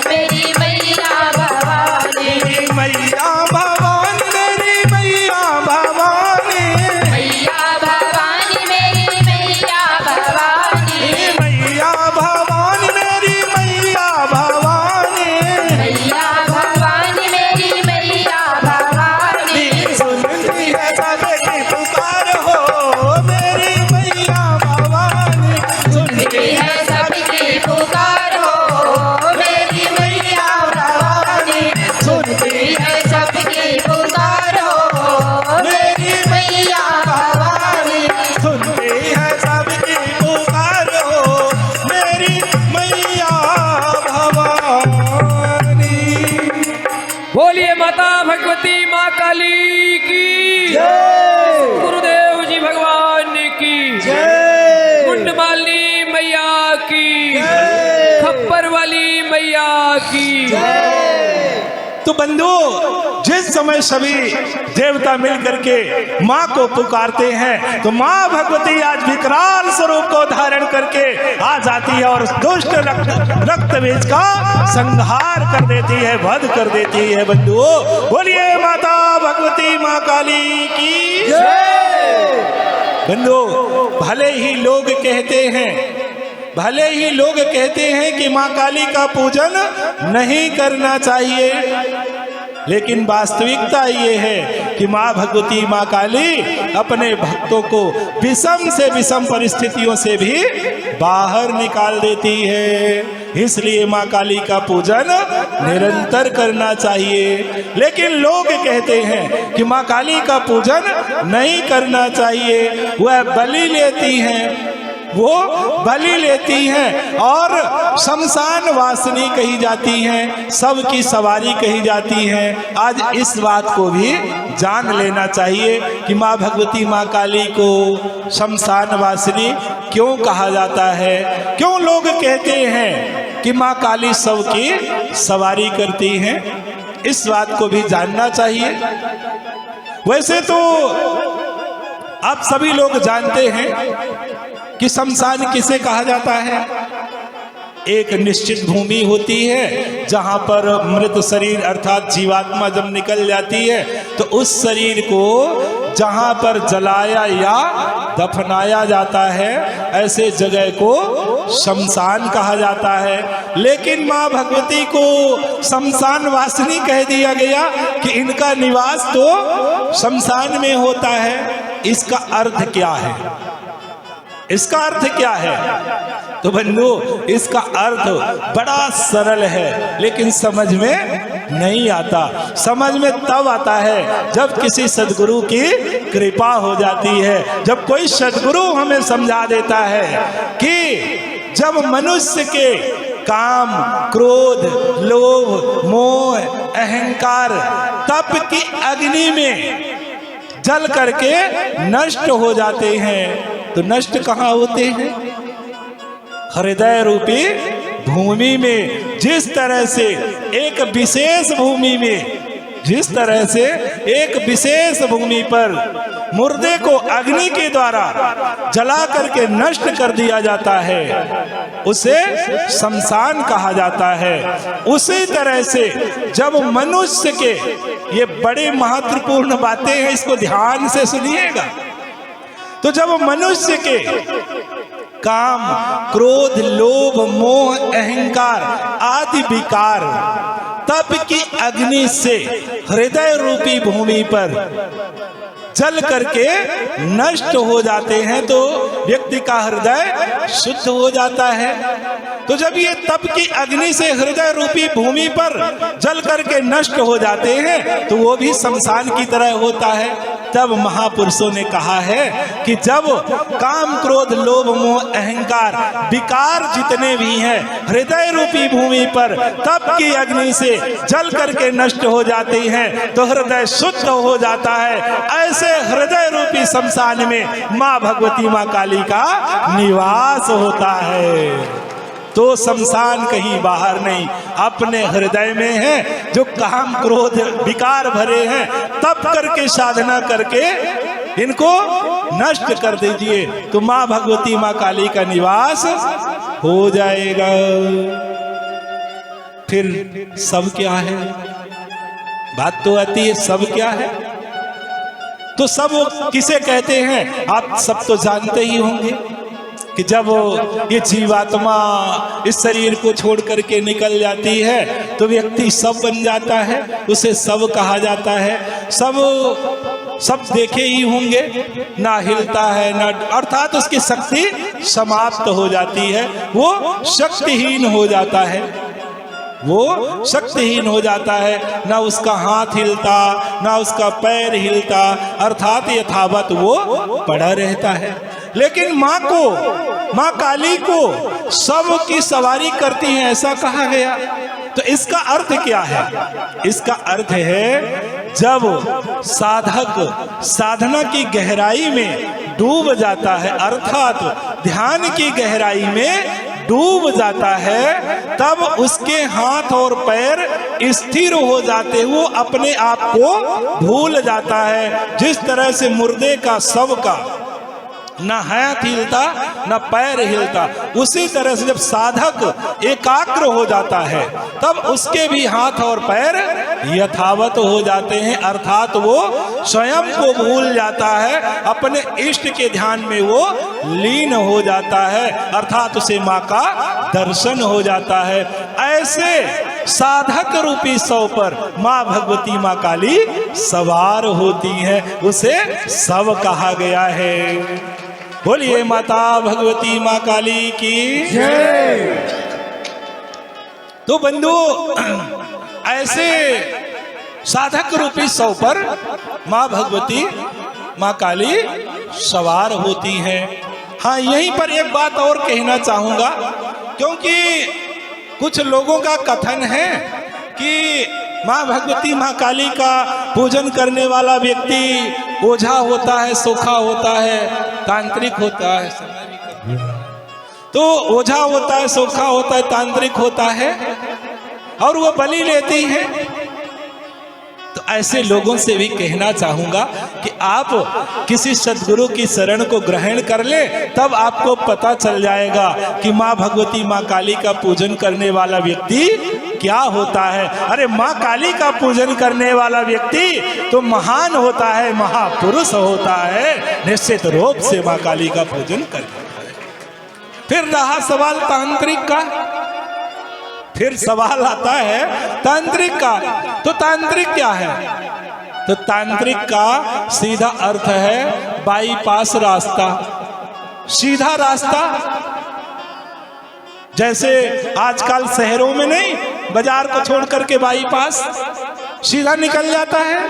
मेरी मैया भवानी, मैया भवानी मेरी मैया भवानी, मैया भवानी मेरी मैया भवानी, मैया भवानी मेरी मैया भवानी, मैया भवानी बोलिए माता भगवती माँ काली की गुरुदेव जी भगवान की कुंडमालिनी मैया की खप्पर वाली मैया की। तो बंधु, जिस समय सभी देवता मिलकर के माँ को पुकारते हैं तो माँ भगवती आज विकराल स्वरूप को धारण करके आ जाती है और दुष्ट रक्तबीज का संहार कर देती है, वध कर देती है। बंधुओं, बोलिए माता भगवती माँ काली की जय। बंधुओं, भले ही लोग कहते हैं कि माँ काली का पूजन नहीं करना चाहिए, लेकिन वास्तविकता ये है कि माँ भगवती माँ काली अपने भक्तों को विषम से विषम परिस्थितियों से भी बाहर निकाल देती है। इसलिए माँ काली का पूजन निरंतर करना चाहिए। लेकिन लोग कहते हैं कि माँ काली का पूजन नहीं करना चाहिए, वह बलि लेती हैं और शमशान वासिनी कही जाती हैं, सबकी सवारी कही जाती हैं। आज इस बात को भी जान लेना चाहिए कि माँ भगवती माँ काली को शमशान वासिनी क्यों कहा जाता है, क्यों लोग कहते हैं कि माँ काली सबकी सवारी करती हैं। इस बात को भी जानना चाहिए। वैसे तो आप सभी लोग जानते हैं कि शमशान किसे कहा जाता है। एक निश्चित भूमि होती है जहां पर मृत शरीर अर्थात जीवात्मा जब निकल जाती है तो उस शरीर को जहां पर जलाया या दफनाया जाता है, ऐसे जगह को शमशान कहा जाता है। लेकिन माँ भगवती को शमशान वासिनी कह दिया गया कि इनका निवास तो शमशान में होता है। इसका अर्थ क्या है? इसका अर्थ क्या है? तो बंधु, इसका अर्थ बड़ा सरल है, लेकिन समझ में नहीं आता। समझ में तब आता है जब किसी सद्गुरु की कृपा हो जाती है, जब कोई सद्गुरु हमें समझा देता है कि जब मनुष्य के काम, क्रोध, लोभ, मोह, अहंकार तप की अग्नि में जल करके नष्ट हो जाते हैं, तो नष्ट कहाँ होते हैं? हृदय रूपी भूमि में। जिस तरह से एक विशेष भूमि पर मुर्दे को अग्नि के द्वारा जला करके नष्ट कर दिया जाता है, उसे शमशान कहा जाता है। उसी तरह से जब मनुष्य के, ये बड़े महत्वपूर्ण बातें हैं, इसको ध्यान से सुनिएगा। तो जब मनुष्य के काम, क्रोध, लोभ, मोह, अहंकार आदि विकार तप की अग्नि से हृदय रूपी भूमि पर जल करके नष्ट हो जाते हैं, तो व्यक्ति का हृदय शुद्ध हो जाता है। तो जब ये तप की अग्नि से हृदय रूपी भूमि पर जल करके नष्ट हो जाते हैं, तो वो भी शमशान की तरह होता है। तब महापुरुषों ने कहा है कि जब काम, क्रोध, लोभ, मोह, अहंकार विकार जितने भी हैं हृदय रूपी भूमि पर तप की अग्नि से जल करके नष्ट हो जाते हैं, तो हृदय शुद्ध हो जाता है। ऐसे हृदय रूपी शमशान में माँ भगवती माँ काली का निवास होता है। तो शमशान कहीं बाहर नहीं, अपने हृदय में है। जो काम, क्रोध, विकार भरे हैं, तप करके, साधना करके इनको नष्ट कर दीजिए, तो माँ भगवती माँ काली का निवास हो जाएगा। फिर सब क्या है? बात तो आती है, सब क्या है? तो सब किसे कहते हैं? आप सब तो जानते ही होंगे कि जब ये जीवात्मा इस शरीर को छोड़ करके निकल जाती है तो व्यक्ति सब बन जाता है, उसे सब कहा जाता है। सब देखे ही होंगे, ना हिलता है ना, अर्थात उसकी शक्ति समाप्त हो जाती है, वो शक्तिहीन हो जाता है। वो शक्तिहीन हो जाता है, ना उसका हाथ हिलता ना उसका पैर हिलता, अर्थात यथावत वो पड़ा रहता है। लेकिन माँ को, माँ काली को सब की सवारी करती हैं ऐसा कहा गया। तो इसका अर्थ क्या है? इसका अर्थ है जब साधक साधना की गहराई में डूब जाता है, अर्थात ध्यान की गहराई में डूब जाता है, तब उसके हाथ और पैर स्थिर हो जाते, वो अपने आप को भूल जाता है। जिस तरह से मुर्दे का, शव का न हाथ हिलता न पैर हिलता, उसी तरह से जब साधक एकाग्र हो जाता है तब उसके भी हाथ और पैर यथावत हो जाते हैं, अर्थात वो स्वयं को भूल जाता है, अपने इष्ट के ध्यान में वो लीन हो जाता है, अर्थात उसे माँ का दर्शन हो जाता है। ऐसे साधक रूपी शव पर माँ भगवती, माँ काली सवार होती हैं, उसे शव कहा गया है। बोलिए माता भगवती माँ काली की जय। तो बंधुओं, ऐसे साधक रूपी शव पर माँ भगवती, माँ काली सवार होती हैं। हाँ, यहीं पर एक बात और कहना चाहूँगा, क्योंकि कुछ लोगों का कथन है कि माँ भगवती, माँ काली का पूजन करने वाला व्यक्ति ओझा होता है, सोखा होता है, तांत्रिक होता है। तो ओझा होता है, सोखा होता है, तांत्रिक होता है और वो बलि लेती है। तो ऐसे लोगों से भी कहना चाहूँगा कि आप किसी सद्गुरु की शरण को ग्रहण कर ले, तब आपको पता चल जाएगा कि माँ भगवती, माँ काली का पूजन करने वाला व्यक्ति क्या होता है। अरे माँ काली का पूजन करने वाला व्यक्ति तो महान होता है, महापुरुष होता है, निश्चित रूप से माँ काली का पूजन करता है। फिर रहा सवाल तांत्रिक का, फिर सवाल आता है तांत्रिक का। तो तांत्रिक क्या है? तो तांत्रिक का सीधा अर्थ है बाईपास रास्ता, सीधा रास्ता। जैसे आजकल शहरों में नहीं, बाजार को छोड़ करके बाईपास सीधा निकल जाता है।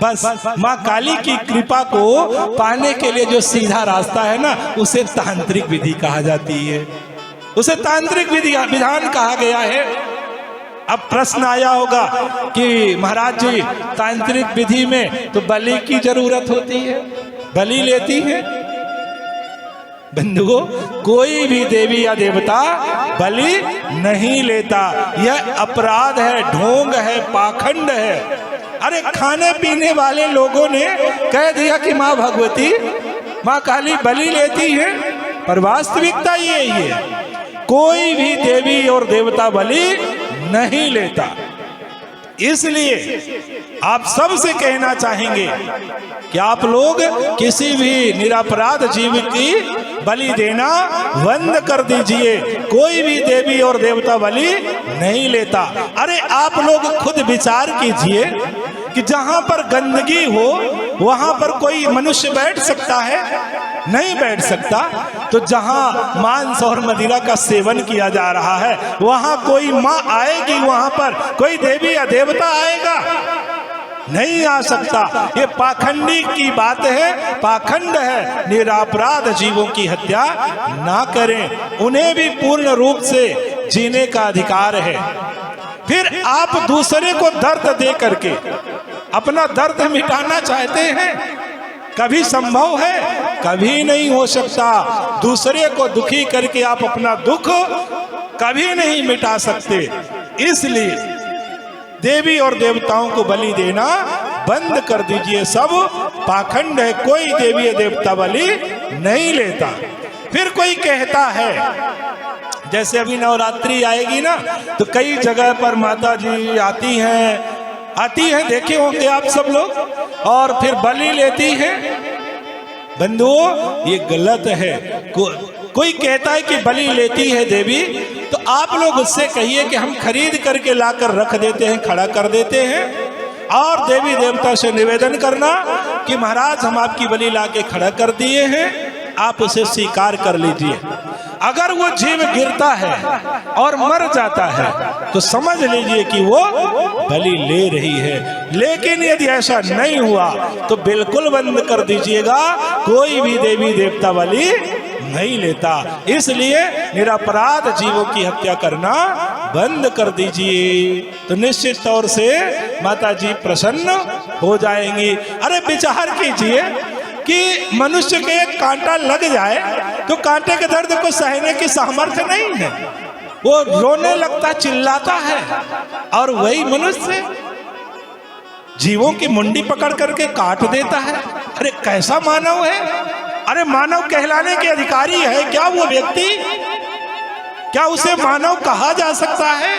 बस माँ काली की कृपा को पाने के लिए जो सीधा रास्ता है ना, उसे तांत्रिक विधि कहा जाती है, उसे तांत्रिक विधान कहा गया है। अब प्रश्न आया होगा कि महाराज जी, तांत्रिक विधि में तो बलि की जरूरत होती है, बलि लेती है। बंधुओं, कोई भी देवी या देवता बलि नहीं लेता, यह अपराध है, ढोंग है, पाखंड है। अरे खाने पीने वाले लोगों ने कह दिया कि माँ भगवती, माँ काली बलि लेती है, पर वास्तविकता यही है, कोई भी देवी और देवता बलि नहीं लेता। इसलिए आप सबसे कहना चाहेंगे कि आप लोग किसी भी निरपराध जीव की बलि देना बंद कर दीजिए। कोई भी देवी और देवता बलि नहीं लेता। अरे आप लोग खुद विचार कीजिए कि जहां पर गंदगी हो वहां पर कोई मनुष्य बैठ सकता है? नहीं बैठ सकता। तो जहां मांस और मदिरा का सेवन किया जा रहा है वहां कोई माँ आएगी, वहां पर कोई देवी या देवता आएगा? नहीं आ सकता। ये पाखंडी की बात है, पाखंड है। निरपराध जीवों की हत्या ना करें, उन्हें भी पूर्ण रूप से जीने का अधिकार है। फिर आप दूसरे को दर्द दे करके अपना दर्द मिटाना चाहते हैं? कभी संभव है? कभी नहीं हो सकता। दूसरे को दुखी करके आप अपना दुख कभी नहीं मिटा सकते। इसलिए देवी और देवताओं को बलि देना बंद कर दीजिए। सब पाखंड है, कोई देवी या देवता बलि नहीं लेता। फिर कोई कहता है, जैसे अभी नवरात्रि आएगी ना, तो कई जगह पर माता जी आती हैं, देखे होंगे आप सब लोग, और फिर बलि लेती हैं। बंधुओं, ये गलत है। कोई कहता है कि बलि लेती है देवी, तो आप लोग उससे कहिए कि हम खरीद करके लाकर रख देते हैं, खड़ा कर देते हैं, और देवी देवता से निवेदन करना कि महाराज हम आपकी बलि लाके खड़ा कर दिए हैं, आप उसे स्वीकार कर लीजिए। अगर वो जीव गिरता है और मर जाता है तो समझ लीजिए कि वो बलि ले रही है। लेकिन यदि ऐसा नहीं हुआ तो बिल्कुल बंद कर दीजिएगा, कोई भी देवी देवता बलि नहीं लेता। इसलिए निरपराध जीवों की हत्या करना बंद कर दीजिए, तो निश्चित तौर से माता जी प्रसन्न हो जाएंगी। अरे विचार कीजिए कि मनुष्य के एक कांटा लग जाए तो कांटे के दर्द को सहने की सामर्थ्य नहीं है, वो रोने लगता, चिल्लाता है। और वही मनुष्य जीवों की मुंडी पकड़ करके काट देता है। अरे कैसा मानव है? अरे मानव कहलाने के अधिकारी है क्या वो व्यक्ति? क्या उसे मानव कहा जा सकता है?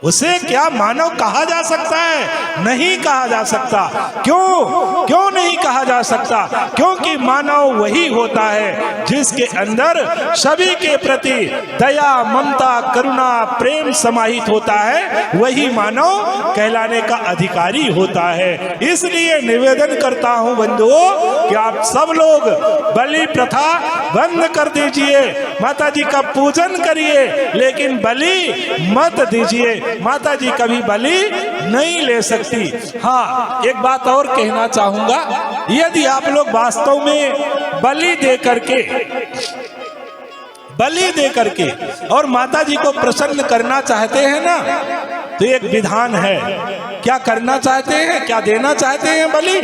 उसे क्या मानव कहा जा सकता है? नहीं कहा जा सकता। क्यों नहीं कहा जा सकता? क्योंकि मानव वही होता है जिसके अंदर सभी के प्रति दया, ममता, करुणा, प्रेम समाहित होता है, वही मानव कहलाने का अधिकारी होता है। इसलिए निवेदन करता हूं बंधुओं कि आप सब लोग बलि प्रथा बंद कर दीजिए, माता जी का पूजन करिए, लेकिन बलि मत दीजिए। माता जी कभी बलि नहीं ले सकती। हाँ, एक बात और कहना चाहूंगा, यदि आप लोग वास्तव में बलि दे करके और माता जी को प्रसन्न करना चाहते हैं ना, तो एक विधान है। क्या करना चाहते हैं? क्या देना चाहते हैं बलि?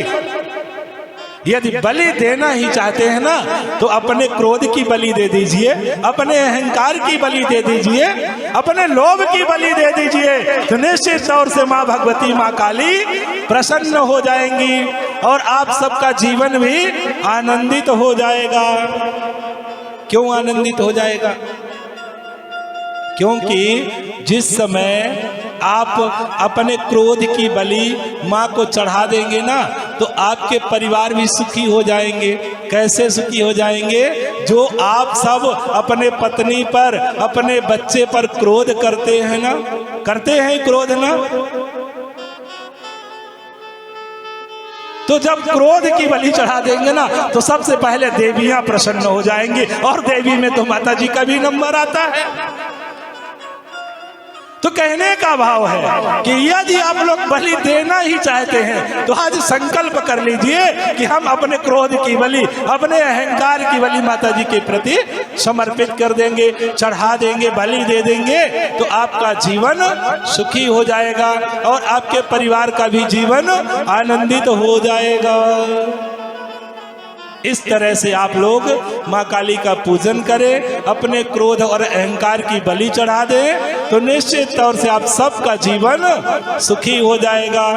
यदि बलि देना ही चाहते हैं ना, तो अपने क्रोध की बलि दे दीजिए, अपने अहंकार की बलि दे दीजिए, अपने लोभ की बलि दे दीजिए, तो निश्चित तौर से माँ भगवती, माँ काली प्रसन्न हो जाएंगी और आप सबका जीवन भी आनंदित हो जाएगा। क्यों आनंदित हो जाएगा? क्योंकि जिस समय आप अपने क्रोध की बलि माँ को चढ़ा देंगे ना, तो आपके परिवार भी सुखी हो जाएंगे। कैसे सुखी हो जाएंगे? जो आप सब अपने पत्नी पर, अपने बच्चे पर क्रोध करते हैं ना, करते हैं क्रोध ना, तो जब क्रोध की बलि चढ़ा देंगे ना, तो सबसे पहले देवियां प्रसन्न हो जाएंगी। और देवी में तो माता जी का भी नंबर आता है। तो कहने का भाव है कि यदि आप लोग बलि देना ही चाहते हैं तो आज संकल्प कर लीजिए कि हम अपने क्रोध की बलि, अपने अहंकार की बलि माता जी के प्रति समर्पित कर देंगे, चढ़ा देंगे, बलि दे देंगे, तो आपका जीवन सुखी हो जाएगा और आपके परिवार का भी जीवन आनंदित हो जाएगा। इस तरह से आप लोग माँ काली का पूजन करें, अपने क्रोध और अहंकार की बलि चढ़ा दें, तो निश्चित तौर से आप सबका जीवन सुखी हो जाएगा।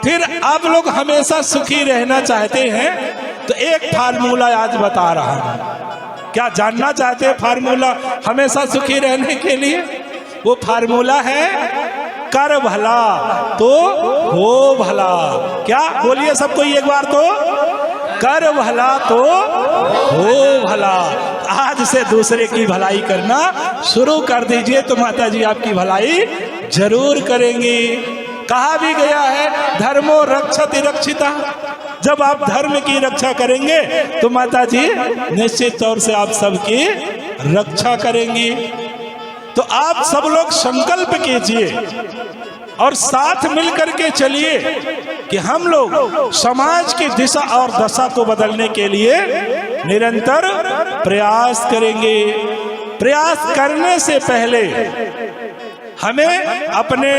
फिर आप लोग हमेशा सुखी रहना चाहते हैं तो एक फार्मूला आज बता रहा हूं। क्या जानना चाहते हैं फार्मूला हमेशा सुखी रहने के लिए? वो फार्मूला है कर भला तो हो भला। क्या बोलिए सबको एक बार तो, कर भला तो हो भला। आज से दूसरे की भलाई करना शुरू कर दीजिए तो माता जी आपकी भलाई जरूर करेंगी। कहा भी गया है धर्मो रक्षति रक्षिता। जब आप धर्म की रक्षा करेंगे तो माता जी निश्चित तौर से आप सबकी रक्षा करेंगी। तो आप सब लोग संकल्प कीजिए और साथ मिलकर के चलिए कि हम लोग समाज की दिशा और दशा को बदलने के लिए निरंतर प्रयास करेंगे। प्रयास करने से पहले हमें अपने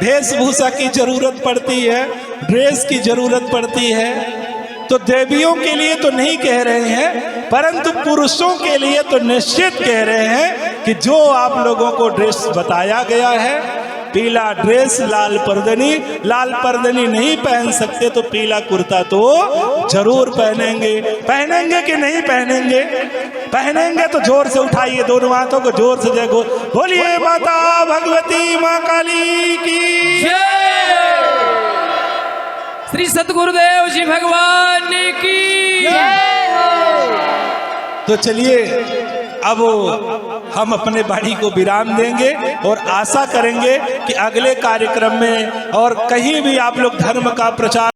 वेशभूषा की जरूरत पड़ती है, ड्रेस की जरूरत पड़ती है। तो देवियों के लिए तो नहीं कह रहे हैं, परंतु पुरुषों के लिए तो निश्चित कह रहे हैं कि जो आप लोगों को ड्रेस बताया गया है, पीला ड्रेस, लाल परदनी। लाल परदनी नहीं पहन सकते तो पीला कुर्ता तो जरूर पहनेंगे। पहनेंगे कि नहीं पहनेंगे? पहनेंगे तो जोर से उठाइए दोनों हाथों को, जोर से जय बोलिए माता भगवती माँ काली की जय। श्री सतगुरुदेव जी भगवान की जय। तो चलिए अब हम अपने वाणी को विराम देंगे और आशा करेंगे कि अगले कार्यक्रम में और कहीं भी आप लोग धर्म का प्रचार